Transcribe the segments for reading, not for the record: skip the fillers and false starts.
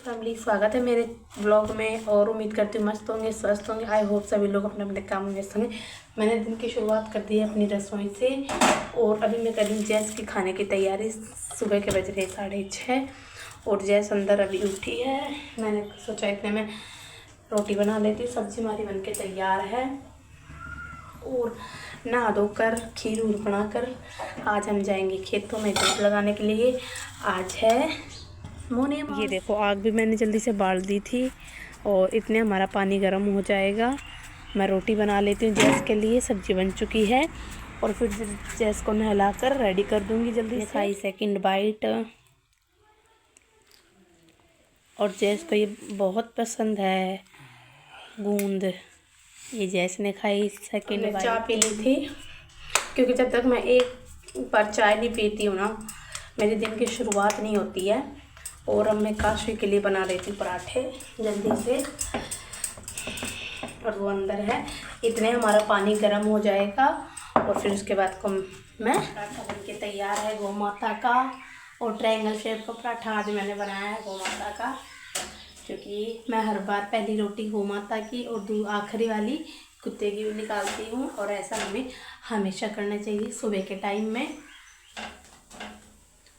Family, स्वागत है मेरे ब्लॉग में। और उम्मीद करती हूँ मस्त होंगे, स्वस्थ होंगे। आई होप सभी लोग अपने अपने काम में व्यस्त होंगे। मैंने दिन की शुरुआत कर दी है अपनी रसोई से और अभी मैं कर रही हूँ जैस की खाने की तैयारी। सुबह के बज रहे 6:30 और जैस अंदर अभी उठी है। मैंने सोचा इतने में रोटी बना लेती हूँ। सब्जी हमारी बन के तैयार है और नहा धोकर खीर बनाकर आज हम जाएंगे खेतों में जोत लगाने के लिए। आज है मोने। ये देखो आग भी मैंने जल्दी से बाल दी थी और इतने हमारा पानी गर्म हो जाएगा। मैं रोटी बना लेती हूँ जैस के लिए। सब्जी बन चुकी है और फिर जैस को नहलाकर रेडी कर दूँगी जल्दी से। खाई सेकंड बाइट और जैस को ये बहुत पसंद है गूंद। ये जैस ने खाई सेकंड बाइट। चाय पी ली थी क्योंकि जब तक मैं एक बार चाय नहीं पीती हूँ ना मेरे दिन की शुरुआत नहीं होती है। और अब मैं काशवी के लिए बना लेती हूँ पराठे जल्दी से। और वो अंदर है। इतने हमारा पानी गर्म हो जाएगा और फिर उसके बाद को मैं पराठा बन के तैयार है गौ माता का। और ट्रायंगल शेप का पराठा आज मैंने बनाया है गौ माता का, क्योंकि मैं हर बार पहली रोटी गौ माता की और आखिरी वाली कुत्ते की निकालती हूँ। और ऐसा हमें हमेशा करना चाहिए सुबह के टाइम में।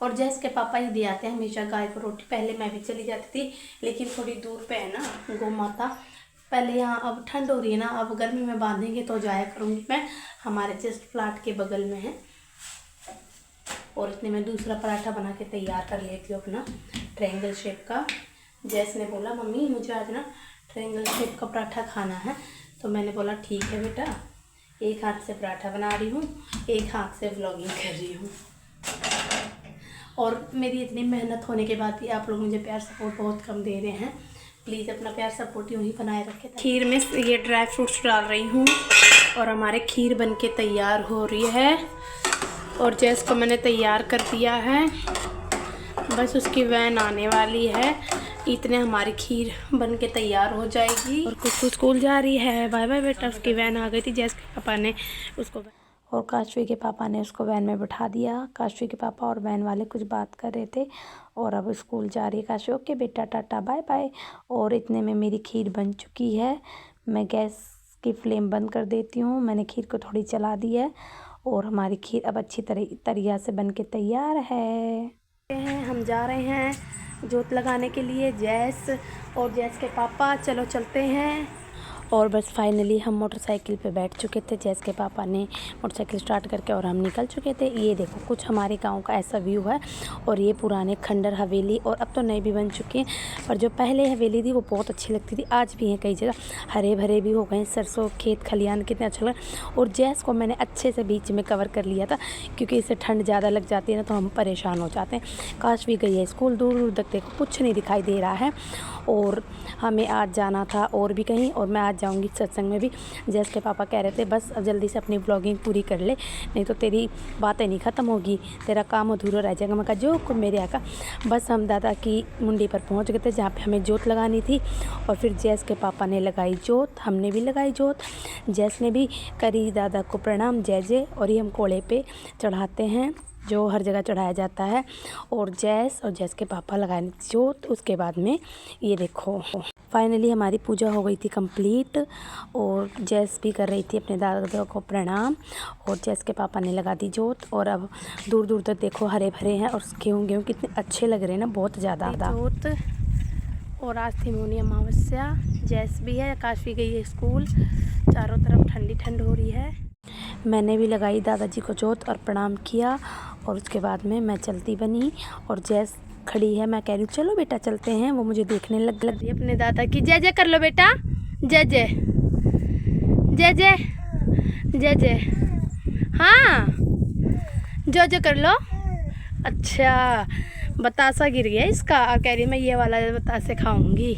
और जैस के पापा ही दे आते हैं हमेशा गाय को रोटी। पहले मैं भी चली जाती थी लेकिन थोड़ी दूर पे है ना गौ माता। पहले यहाँ, अब ठंड हो रही है ना, अब गर्मी में बांधेंगे तो जाया करूँगी मैं। हमारे जस्ट प्लाट के बगल में है। और इतने में दूसरा पराठा बना के तैयार कर लेती हूँ अपना ट्रायंगल शेप का। जैस ने बोला मम्मी मुझे आज ना ट्रायंगल शेप का पराठा खाना है, तो मैंने बोला ठीक है बेटा। एक हाथ से पराठा बना रही हूँ, एक हाथ से व्लॉगिंग कर रही हूँ। और मेरी इतनी मेहनत होने के बाद भी आप लोग मुझे प्यार सपोर्ट बहुत कम दे रहे हैं। प्लीज़ अपना प्यार सपोर्ट यूँ ही बनाए रखें। खीर में ये ड्राई फ्रूट्स डाल रही हूँ और हमारे खीर बन के तैयार हो रही है। और जैस को मैंने तैयार कर दिया है, बस उसकी वैन आने वाली है। इतने हमारी खीर बन के तैयार हो जाएगी। और कुछ स्कूल जा रही है। बाय बाय बेटा। उसकी वैन आ गई थी। जैस के पापा ने उसको और काशवी के पापा ने उसको वैन में बिठा दिया। काशवी के पापा और वैन वाले कुछ बात कर रहे थे और अब स्कूल जा रही है काशवी। ओके बेटा टाटा बाय बाय। और इतने में मेरी खीर बन चुकी है। मैं गैस की फ्लेम बंद कर देती हूँ। मैंने खीर को थोड़ी चला दी है और हमारी खीर अब अच्छी तरीक़ा से बन के तैयार है। हम जा रहे हैं जोत लगाने के लिए। जैस और जैस के पापा चलो चलते हैं। और बस फाइनली हम मोटरसाइकिल पे बैठ चुके थे। जैस के पापा ने मोटरसाइकिल स्टार्ट करके और हम निकल चुके थे। ये देखो कुछ हमारे गांव का ऐसा व्यू है। और ये पुराने खंडर हवेली, और अब तो नई भी बन चुकी हैं, पर जो पहले हवेली थी वो बहुत अच्छी लगती थी। आज भी हैं कई जगह, हरे भरे भी हो गए। सरसों खेत खलियान कितने अच्छा लगा। और जैस को मैंने अच्छे से बीच में कवर कर लिया था क्योंकि इससे ठंड ज़्यादा लग जाती है ना तो हम परेशान हो जाते हैं। काश भी गई है स्कूल। दूर दूर तक देखो कुछ नहीं दिखाई दे रहा है। और हमें आज जाना था और भी कहीं, और मैं आज जाऊंगी सत्संग में भी। जैस के पापा कह रहे थे बस अब जल्दी से अपनी ब्लॉगिंग पूरी कर ले, नहीं तो तेरी बातें नहीं ख़त्म होगी, तेरा काम अधूरा रह जाएगा। मैं कहा जो को मेरे आका। बस हम दादा की मुंडी पर पहुंच गए थे जहाँ पे हमें जोत लगानी थी। और फिर जैस के पापा ने लगाई जोत, हमने भी लगाई जोत। जैस ने भी करी दादा को प्रणाम जय जय। और ये हम कोड़े पे चढ़ाते हैं जो हर जगह चढ़ाया जाता है। और जैस के पापा लगाए जोत। उसके बाद में ये देखो फाइनली हमारी पूजा हो गई थी कंप्लीट। और जैस भी कर रही थी अपने दादा को प्रणाम और जैस के पापा ने लगा दी जोत। और अब दूर दूर तक देखो हरे भरे हैं और गेहूँ कितने अच्छे लग रहे हैं ना, बहुत ज़्यादा जोत। और आज थी मौनी अमावस्या। जैस भी है, काशवी गई है स्कूल। चारों तरफ ठंडी ठंड हो रही है। मैंने भी लगाई दादाजी को जोत और प्रणाम किया। और उसके बाद में मैं चलती बनी और जैस खड़ी है। मैं कह रही हूँ चलो बेटा चलते हैं। वो मुझे देखने लग गई। अपने दादा की जय जय कर लो बेटा। जय जय जय जय जय जय। हाँ जय जय कर लो। अच्छा बतासा गिर गया इसका। कह रही मैं ये वाला बतासे खाऊंगी।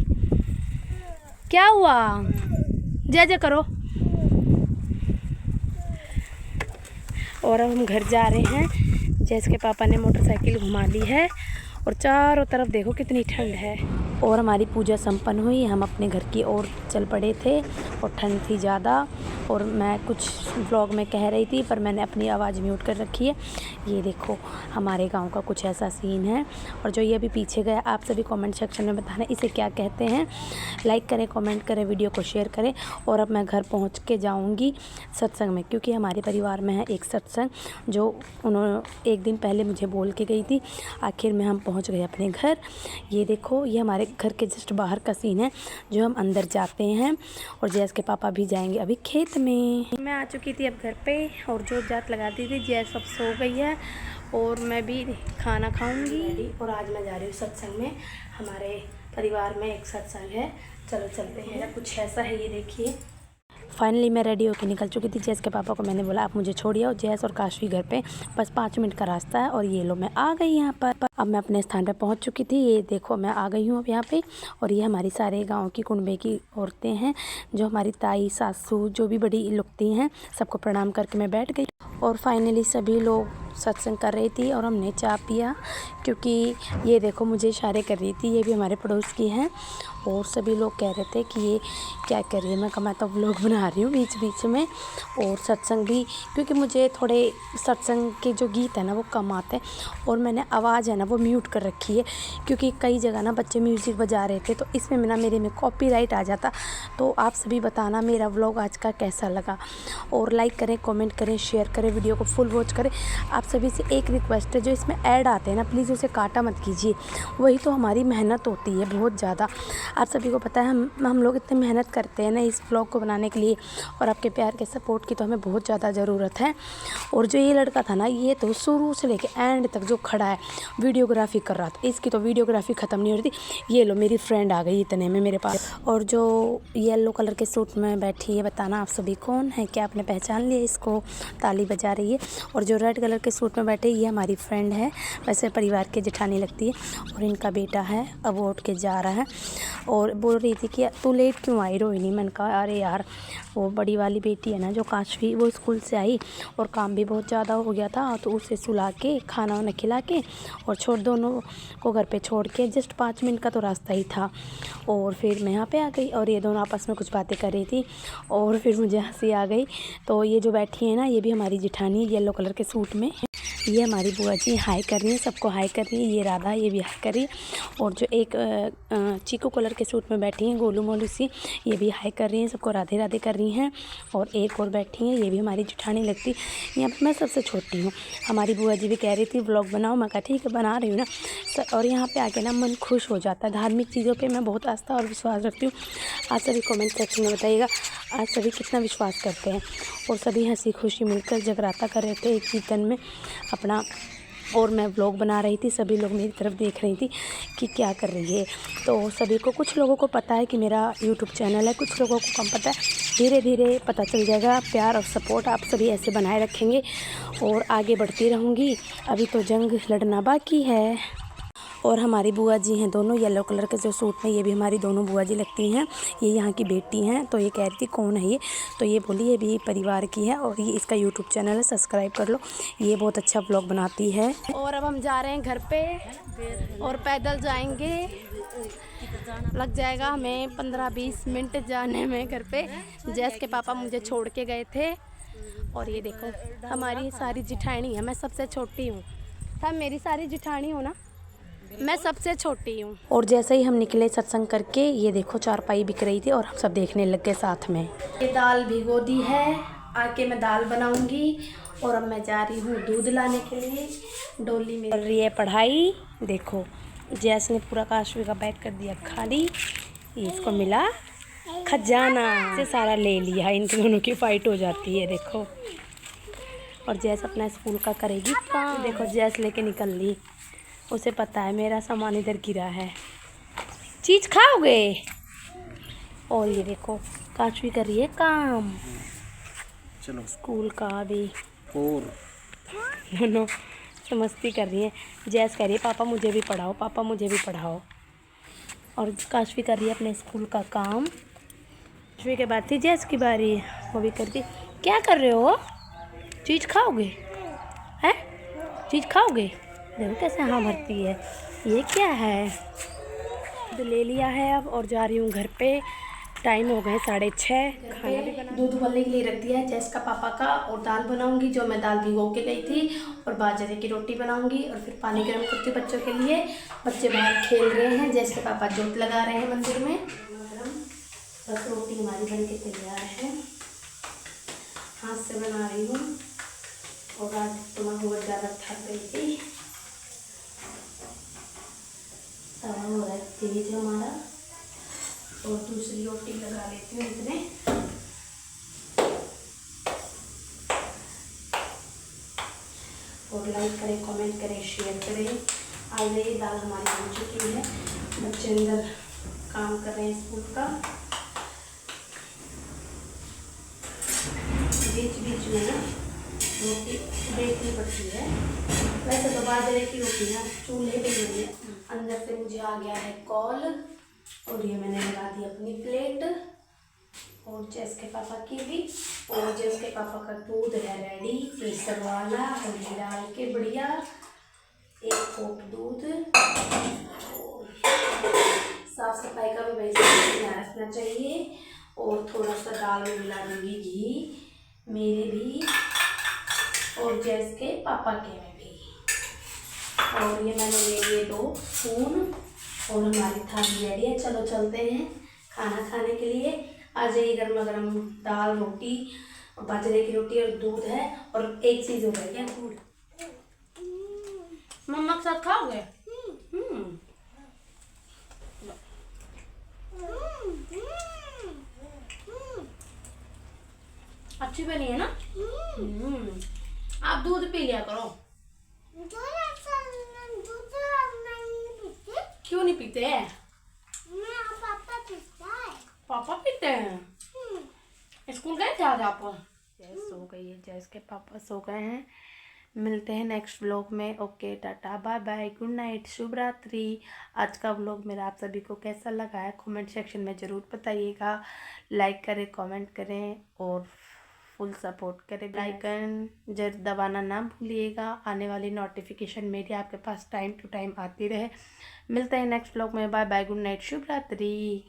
क्या हुआ? जय जय करो। और अब हम घर जा रहे हैं। जैस के पापा ने मोटरसाइकिल घुमा ली है और चारों तरफ देखो कितनी ठंड है। और हमारी पूजा संपन्न हुई। हम अपने घर की ओर चल पड़े थे और ठंड थी ज़्यादा, और मैं कुछ व्लॉग में कह रही थी पर मैंने अपनी आवाज़ म्यूट कर रखी है। ये देखो हमारे गांव का कुछ ऐसा सीन है। और जो ये अभी पीछे गया, आप सभी कमेंट सेक्शन में बताना इसे क्या कहते हैं। लाइक करें, कमेंट करें, वीडियो को शेयर करें। और अब मैं घर पहुंच के जाऊंगी सत्संग में, क्योंकि हमारे परिवार में है एक सत्संग जो उन्होंने एक दिन पहले मुझे बोल के गई थी। आखिर में हम पहुँच गए अपने घर। ये देखो ये हमारे घर के जस्ट बाहर का सीन है जो हम अंदर जाते हैं। और जैस के पापा भी जाएंगे अभी खेत में। मैं आ चुकी थी अब घर पे और जो जात लगाती थी। जैस अब सो गई है और मैं भी खाना खाऊंगी। और आज मैं जा रही हूँ सत्संग में। हमारे परिवार में एक सत्संग है, चलो चलते हैं। कुछ ऐसा है, ये देखिए। फाइनली मैं रेडी होकर निकल चुकी थी। जैस के पापा को मैंने बोला आप मुझे छोड़िए, और जैस और काशवी घर पे बस 5 मिनट का रास्ता है। और ये लो मैं आ गई यहाँ पर। अब मैं अपने स्थान पे पहुँच चुकी थी। ये देखो मैं आ गई हूँ अब यहाँ पे। और ये हमारी सारे गांव की कुनबे की औरतें हैं, जो हमारी ताई सासू जो भी बड़ी लगती हैं, सबको प्रणाम करके मैं बैठ गई। और फाइनली सभी लोग सत्संग कर रही थी और हमने चाय पिया, क्योंकि ये देखो मुझे इशारे कर रही थी। ये भी हमारे पड़ोस की हैं और सभी लोग कह रहे थे कि ये क्या कर रही है। मैं कहा मैं तो व्लॉग बना रही हूँ बीच बीच में। और सत्संग भी, क्योंकि मुझे थोड़े सत्संग के जो गीत है ना वो कम आते हैं, और मैंने आवाज़ है ना वो म्यूट कर रखी है, क्योंकि कई जगह ना बच्चे म्यूज़िक बजा रहे थे तो इसमें मेरे में कॉपीराइट आ जाता। तो आप सभी बताना मेरा व्लॉग आज का कैसा लगा, और लाइक करें, कमेंट करें, शेयर करें, वीडियो को फुल वॉच करें। आप सभी से एक रिक्वेस्ट है, जो इसमें ऐड आते हैं ना प्लीज़ उसे काटा मत कीजिए, वही तो हमारी मेहनत होती है बहुत ज़्यादा। आप सभी को पता है हम लोग इतनी मेहनत करते हैं ना इस व्लॉग को बनाने के लिए, और आपके प्यार के सपोर्ट की तो हमें बहुत ज़्यादा ज़रूरत है। और जो ये लड़का था ना, ये तो शुरू से लेके एंड तक जो खड़ा है वीडियोग्राफी कर रहा था, इसकी तो वीडियोग्राफी ख़त्म नहीं हो रही थी। ये लो मेरी फ्रेंड आ गई इतने में मेरे पास। और जो येलो कलर के सूट में बैठी है, बताना आप सभी कौन है, क्या आपने पहचान लिया इसको? ताली बजा रही है। और जो रेड कलर के सूट में बैठे, ये हमारी फ्रेंड है, वैसे परिवार की जेठानी लगती है। और इनका बेटा है, अब वो उठ के जा रहा है और बोल रही थी कि तू लेट क्यों आई रोहिणी। मैंने कहा अरे यार वो बड़ी वाली बेटी है ना जो काशवी, वो स्कूल से आई और काम भी बहुत ज़्यादा हो गया था, तो उसे सुला के खाना वाना खिला के और दोनों को घर पे छोड़ के जस्ट 5 मिनट का तो रास्ता ही था। और फिर मैं यहाँ पे आ गई और ये दोनों आपस में कुछ बातें कर रही थी और फिर मुझे हंसी आ गई। तो ये जो बैठी है ना, ये भी हमारी जेठानी येलो कलर के सूट में। ये हमारी बुआ जी हाई कर रही है, सबको हाई कर रही है। ये राधा, ये भी हाई कर रही है। और जो एक चीकू कलर के सूट में बैठी हैं गोलू मोलू सी, ये भी हाई कर रही हैं, सबको राधे राधे कर रही हैं। और एक और बैठी हैं, ये भी हमारी जेठानी लगती। यहाँ पर मैं सबसे छोटी हूँ। हमारी बुआ जी भी कह रही थी व्लॉग बनाओ, मैं कहा ठीक है बना रही हूँ ना। और यहाँ पे आके ना मन खुश हो जाता है। धार्मिक चीज़ों पे मैं बहुत आस्था और विश्वास रखती हूँ। आप सभी कमेंट सेक्शन में बताइएगा आज सभी कितना विश्वास करते हैं। और सभी हंसी खुशी मिलकर जगराता कर रहे थे एक कीर्तन में अपना, और मैं व्लॉग बना रही थी। सभी लोग मेरी तरफ देख रही थी कि क्या कर रही है। तो सभी को, कुछ लोगों को पता है कि मेरा यूट्यूब चैनल है, कुछ लोगों को कम पता है। धीरे धीरे पता चल जाएगा। प्यार और सपोर्ट आप सभी ऐसे बनाए रखेंगे और आगे बढ़ती रहूँगी। अभी तो जंग लड़ना बाकी है। और हमारी बुआ जी हैं दोनों येलो कलर के जो सूट में, ये भी हमारी दोनों बुआ जी लगती हैं। ये यहाँ की बेटी हैं। तो ये कह रही थी कौन है ये, तो ये बोली ये भी परिवार की है और ये इसका यूट्यूब चैनल है, सब्सक्राइब कर लो। ये बहुत अच्छा व्लॉग बनाती है। और अब हम जा रहे हैं घर पे और पैदल जाएंगे। लग जाएगा हमें 15-20 मिनट जाने में घर पे। जैस के पापा मुझे छोड़ के गए थे। और ये देखो हमारी सारी जिठानी है, मैं सबसे छोटी हूँ। सब मेरी सारी जिठानी हो ना, मैं सबसे छोटी हूँ। और जैसे ही हम निकले सत्संग करके, ये देखो चारपाई बिक रही थी और हम सब देखने लग गए साथ में। ये दाल भिगो दी है, आके मैं दाल बनाऊंगी। और अब मैं जा रही हूँ दूध लाने के लिए। डोली में चल रही है पढ़ाई। देखो जैस ने पूरा काशवी का बैग कर दिया खाली। ये इसको मिला खजाना से सारा ले लिया। इनके दोनों की फाइट हो जाती है देखो। और जैस अपना स्कूल का करेगी काम। देखो जैस लेके निकल ली, उसे पता है मेरा सामान इधर गिरा है, चीज़ खाओगे। और ये देखो काशवी कर रही है काम, चलो स्कूल का भी। और दोनों मस्ती कर रही है। जैस कह रही है पापा मुझे भी पढ़ाओ, पापा मुझे भी पढ़ाओ। और काशवी कर रही है अपने स्कूल का काम। काशवी के बाद थी जैस की बारी, वो भी करती। क्या कर रहे हो? चीज़ खाओगे? है चीज़ खाओगे? देखो कैसे हाँ भरती है। ये क्या है? दूध ले लिया है अब और जा रही हूँ घर पे। टाइम हो गए 6:30। खाना भी बना, दूध उबलने के लिए रख दिया है जैस का पापा का। और दाल बनाऊंगी, जो मैं दाल भिगो के गई थी, और बाजरे की रोटी बनाऊंगी। और फिर पानी गर्म करती हूँ बच्चों के लिए। बच्चे बाहर खेल रहे हैं, जैस के पापा जोत लगा रहे हैं मंदिर में। बस रोटी हमारी बन के तैयार है, हाथ से बना रही हूँ। और आज तो मैं बहुत ज़्यादा थक गई थी। तवा हो रहा है तेज हमारा, और दूसरी रोटी लगा लेती हूँ इतने। और लाइक करें, कमेंट करें, शेयर करें। आज ये दाल हमारी बन चुकी है। बच्चे अंदर काम कर रहे हैं स्कूल का। बीच बीच में ना रोटी देखनी पड़ती है। वैसे तो बाजरे की रोटी ना चूल्हे पे बनी है। अंदर से मुझे आ गया है कॉल, और ये मैंने लगा दी अपनी प्लेट, और जैस के पापा की भी। और जैस के पापा का दूध है रेडी, केसर वाला, हल्दी डाल के बढ़िया, 1 कप दूध। साफ सफाई का भी वैसे ध्यान रखना चाहिए। और थोड़ा सा दाल में मिला दूंगी घी, मेरे भी और जैस के पापा के में भी। और ये मैंने ले लिए 2 स्पून, और हमारी थाली रेडी है। चलो चलते हैं खाना खाने के लिए। आ जाइए, गर्मा गर्म दाल रोटी, और बाजरे की रोटी और दूध है। और एक चीज़ हो रही है, गुड़। मम्मा के साथ खाओगे? अच्छी बनी है ना? आप दूध पी लिया करो। क्यों नहीं पीते? पापा पीते हैं। स्कूल गए थे आज आप? जैस सो गई है, जैस के पापा सो गए हैं। मिलते हैं नेक्स्ट व्लॉग में। Okay, tata, bye bye, good night, शुभ रात्रि। आज का व्लॉग मेरा आप सभी को कैसा लगा है कमेंट सेक्शन में ज़रूर बताइएगा। लाइक करें, कमेंट करें, और फुल सपोर्ट करें। बेल आइकन जरूर दबाना ना भूलिएगा। आने वाली नोटिफिकेशन मेरी आपके पास टाइम टू टाइम आती रहे। मिलते हैं नेक्स्ट व्लॉग में। बाय बाय, गुड नाइट, शुभ रात्रि।